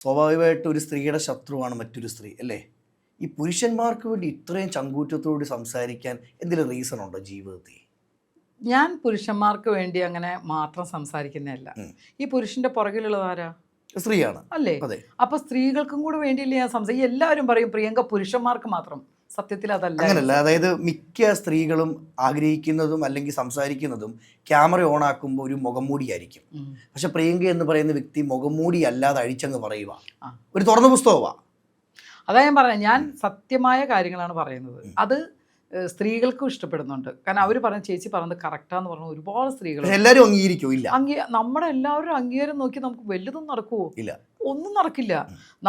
സ്വാഭാവികമായിട്ട് ഒരു സ്ത്രീയുടെ ശത്രുവാണ് മറ്റൊരു സ്ത്രീ അല്ലേ? ഈ പുരുഷന്മാർക്ക് വേണ്ടി ഇത്രയും ചങ്കൂറ്റത്തോട് സംസാരിക്കാൻ എന്തെങ്കിലും റീസൺ ഉണ്ടോ ജീവിതത്തിൽ? ഞാൻ പുരുഷന്മാർക്ക് വേണ്ടി അങ്ങനെ മാത്രം സംസാരിക്കുന്നതല്ല. ഉം. ഈ പുരുഷന്റെ പുറകിലുള്ളതാരാ? സ്ത്രീയാണ്. അല്ലേ? അതെ. അപ്പൊ സ്ത്രീകൾക്കും കൂടെ വേണ്ടിയില്ലേ ഞാൻ സംസാരിക്കും. എല്ലാവരും പറയും പ്രിയങ്ക പുരുഷന്മാർക്ക് മാത്രം. സത്യത്തിൽ അതല്ല. അങ്ങനല്ല, അതായത് മിക്ക സ്ത്രീകളും ആഗ്രഹിക്കുന്നതും അല്ലെങ്കിൽ സംസാരിക്കുന്നതും ക്യാമറ ഓൺ ആക്കുമ്പോൾ ഒരു മുഖംമൂടിയായിരിക്കും. പക്ഷെ പ്രിയങ്ക എന്ന് പറയുന്ന വ്യക്തി മുഖംമൂടി അല്ലാതെ അഴിച്ചങ്ങ് പറയുക, ഒരു തുറന്ന പുസ്തകമാ. അതാ ഞാൻ പറഞ്ഞത്, ഞാൻ സത്യമായ കാര്യങ്ങളാണ് പറയുന്നത്. അത് സ്ത്രീകൾക്കും ഇഷ്ടപ്പെടുന്നുണ്ട്. കാരണം അവർ പറഞ്ഞ ചേച്ചി പറഞ്ഞത് കറക്റ്റാന്ന് പറഞ്ഞ ഒരുപാട് സ്ത്രീകൾ എല്ലാവരും അംഗീകരിക്കും ഇല്ല. നമ്മുടെ എല്ലാവരും അംഗീകാരം നോക്കി നമുക്ക് വലുതും നടക്കുവോ? ഇല്ല, ഒന്നും നടക്കില്ല.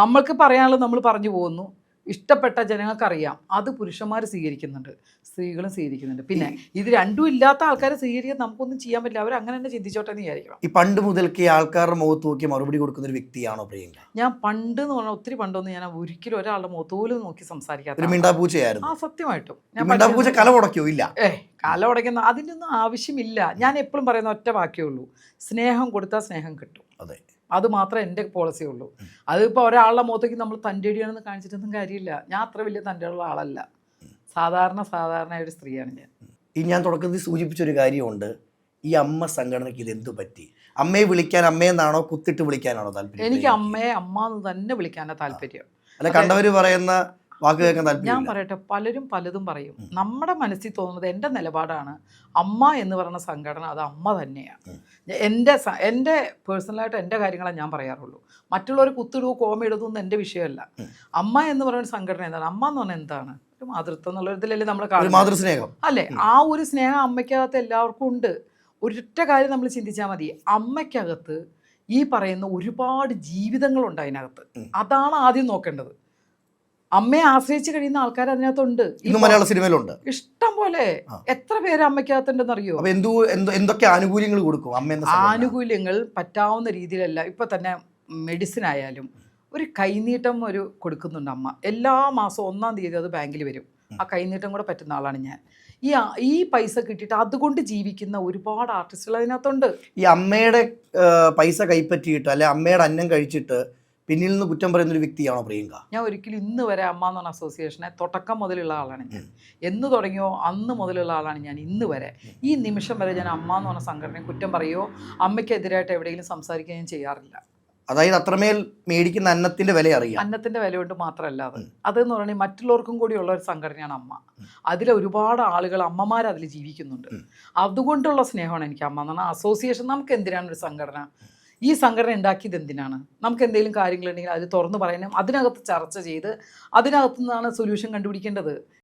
നമ്മൾക്ക് പറയാനുള്ളത് നമ്മൾ പറഞ്ഞു പോകുന്നു. ഇഷ്ടപ്പെട്ട ജനങ്ങൾക്കറിയാം അത് പുരുഷന്മാർ സ്വീകരിക്കുന്നുണ്ട്, സ്ത്രീകളും സ്വീകരിക്കുന്നുണ്ട്. പിന്നെ ഇത് രണ്ടും ഇല്ലാത്ത ആൾക്കാരെ സ്വീകരിക്കാൻ നമുക്കൊന്നും ചെയ്യാൻ പറ്റില്ല. അവർ അങ്ങനെ തന്നെ ചിന്തിച്ചോട്ടെ എന്ന് വിചാരിക്കണം. ഈ പണ്ട് മുതൽക്ക് ആൾക്കാരുടെ മുഖത്ത് നോക്കി മറുപടി കൊടുക്കുന്ന ഒരു വ്യക്തിയാണോ പ്രിയങ്ക? ഞാൻ പണ്ട് എന്ന് പറഞ്ഞാൽ ഒത്തിരി പണ്ടൊന്നും ഞാൻ ഒരിക്കലും ഒരാളുടെ മുഖത്ത് പോലും നോക്കി സംസാരിക്കാത്ത ഒരു മിണ്ടാപ്പൂച്ചയായിരുന്നു. ആ സത്യമായിട്ടും മിണ്ടാപ്പൂച്ച കല ഉടയ്ക്കോ? ഇല്ല. കല ഉടയ്ക്കുന്ന അതിനൊന്നും ആവശ്യമില്ല. ഞാൻ എപ്പോഴും പറയുന്ന ഒറ്റ വാക്കേ ഉള്ളൂ, സ്നേഹം കൊടുത്താൽ സ്നേഹം കിട്ടും. അതെ, അത് മാത്രമേ എൻ്റെ പോളിസി ഉള്ളൂ. അതിപ്പോൾ ഒരാളുടെ മുഖത്തേക്ക് നമ്മൾ തൻ്റെ അടിയാണെന്ന് കാണിച്ചിട്ടൊന്നും കാര്യമില്ല. ഞാൻ അത്ര വലിയ തൻ്റെ ഉള്ള ആളല്ല. സാധാരണ ഒരു സ്ത്രീയാണ് ഞാൻ. ഈ ഞാൻ തുടക്കത്തിൽ സൂചിപ്പിച്ചൊരു കാര്യമുണ്ട്, ഈ അമ്മ സംഘടനയ്ക്ക് ഇത് എന്തു പറ്റി? അമ്മയെ വിളിക്കാൻ അമ്മയെന്നാണോ കുത്തിട്ട് വിളിക്കാനാണോ താല്പര്യം? എനിക്ക് അമ്മയെ അമ്മ എന്ന് തന്നെ വിളിക്കാനാണ് താല്പര്യം. അല്ല, കണ്ടവര് പറയുന്ന വാക്ക് കേൾക്കാൻ താല്പര്യം. ഞാൻ പറയട്ടെ, പലരും പലതും പറയും. നമ്മുടെ മനസ്സിൽ തോന്നുന്നത്, എൻ്റെ നിലപാടാണ്, അമ്മ എന്ന് പറയുന്ന സംഘടന അത് അമ്മ തന്നെയാണ്. എൻ്റെ പേഴ്സണലായിട്ട് എൻ്റെ കാര്യങ്ങളെ ഞാൻ പറയാറുള്ളൂ. മറ്റുള്ളവർ കുത്തിടുവോ കോമ ഇടുന്നൊന്നും എൻ്റെ വിഷയമല്ല. അമ്മ എന്ന് പറയുന്ന സംഘടന എന്താണ്? അമ്മ എന്ന് പറഞ്ഞാൽ എന്താണ്? ഒരു മാതൃത്വം എന്നുള്ള ഇതിലല്ലേ നമ്മൾ കാണുന്നത്, മാതൃസ്നേഹം അല്ലേ? ആ ഒരു സ്നേഹം അമ്മയ്ക്കകത്ത് എല്ലാവർക്കും ഉണ്ട്. ഒരൊറ്റ കാര്യം നമ്മൾ ചിന്തിച്ചാൽ മതി, അമ്മയ്ക്കകത്ത് ഈ പറയുന്ന ഒരുപാട് ജീവിതങ്ങളുണ്ട് അതിനകത്ത്. അതാണ് ആദ്യം നോക്കേണ്ടത്. അമ്മയെ ആശ്രയിച്ച് കഴിയുന്ന ആൾക്കാർ അതിനകത്തുണ്ട്. മലയാള സിനിമയിലുണ്ട് ഇഷ്ടം പോലെ. എത്ര പേര് അമ്മയ്ക്കകത്തുണ്ടെന്ന് അറിയോ? എന്തൊക്കെ ആനുകൂല്യങ്ങൾ കൊടുക്കും അമ്മ? ആനുകൂല്യങ്ങൾ പറ്റാവുന്ന രീതിയിലല്ല. ഇപ്പൊ തന്നെ മെഡിസിൻ ആയാലും ഒരു കൈനീട്ടം കൊടുക്കുന്നുണ്ട് അമ്മ. എല്ലാ മാസവും 1-ാം തീയതി അത് ബാങ്കിൽ വരും. ആ കൈനീട്ടം കൂടെ പറ്റുന്ന ആളാണ് ഞാൻ. ഈ പൈസ കിട്ടിയിട്ട് അതുകൊണ്ട് ജീവിക്കുന്ന ഒരുപാട് ആർട്ടിസ്റ്റുകൾ അതിനകത്തുണ്ട്. ഈ അമ്മയുടെ പൈസ കൈപ്പറ്റിയിട്ട് അല്ലെ അമ്മയുടെ അന്നം കഴിച്ചിട്ട് പിന്നിൽ നിന്ന് കുറ്റം പറയുന്ന ഒരു വ്യക്തിയാണോ പ്രിയങ്ക? ഞാൻ ഒരിക്കലും ഇന്ന് വരെ അമ്മ എന്ന് പറഞ്ഞ അസോസിയേഷനെ തുടക്കം മുതലുള്ള ആളാണ് ഞാൻ. എന്ന് തുടങ്ങിയോ അന്ന് മുതലുള്ള ആളാണ് ഞാൻ. ഇന്ന് വരെ ഈ നിമിഷം വരെ ഞാൻ അമ്മ എന്ന് പറഞ്ഞ സംഘടനയെ കുറ്റം പറയുകയോ അമ്മയ്ക്കെതിരായിട്ട് എവിടെയെങ്കിലും സംസാരിക്കുകയോ ഞാൻ ചെയ്യാറില്ല. അതായത് അത്രമേൽ മേടിക്കുന്ന അന്നത്തിന്റെ വില അറിയാം. അന്നത്തിന്റെ വില കൊണ്ട് മാത്രമല്ല അതെന്ന് പറഞ്ഞാൽ മറ്റുള്ളവർക്കും കൂടിയുള്ള ഒരു സംഘടനയാണ് അമ്മ. അതിൽ ഒരുപാട് ആളുകൾ അമ്മമാർ അതിൽ ജീവിക്കുന്നുണ്ട്. അതുകൊണ്ടുള്ള സ്നേഹമാണ് എനിക്ക് അമ്മ എന്ന് പറഞ്ഞാൽ അസോസിയേഷൻ. നമുക്ക് എന്തിനാണ് ഒരു സംഘടന? ഈ സംഘടന ഉണ്ടാക്കിയത് എന്തിനാണ്? നമുക്ക് എന്തെങ്കിലും കാര്യങ്ങളുണ്ടെങ്കിൽ അത് തുറന്നു പറയാനും അതിനകത്ത് ചർച്ച ചെയ്ത് അതിനകത്തു നിന്നാണ് സൊല്യൂഷൻ കണ്ടുപിടിക്കേണ്ടത്.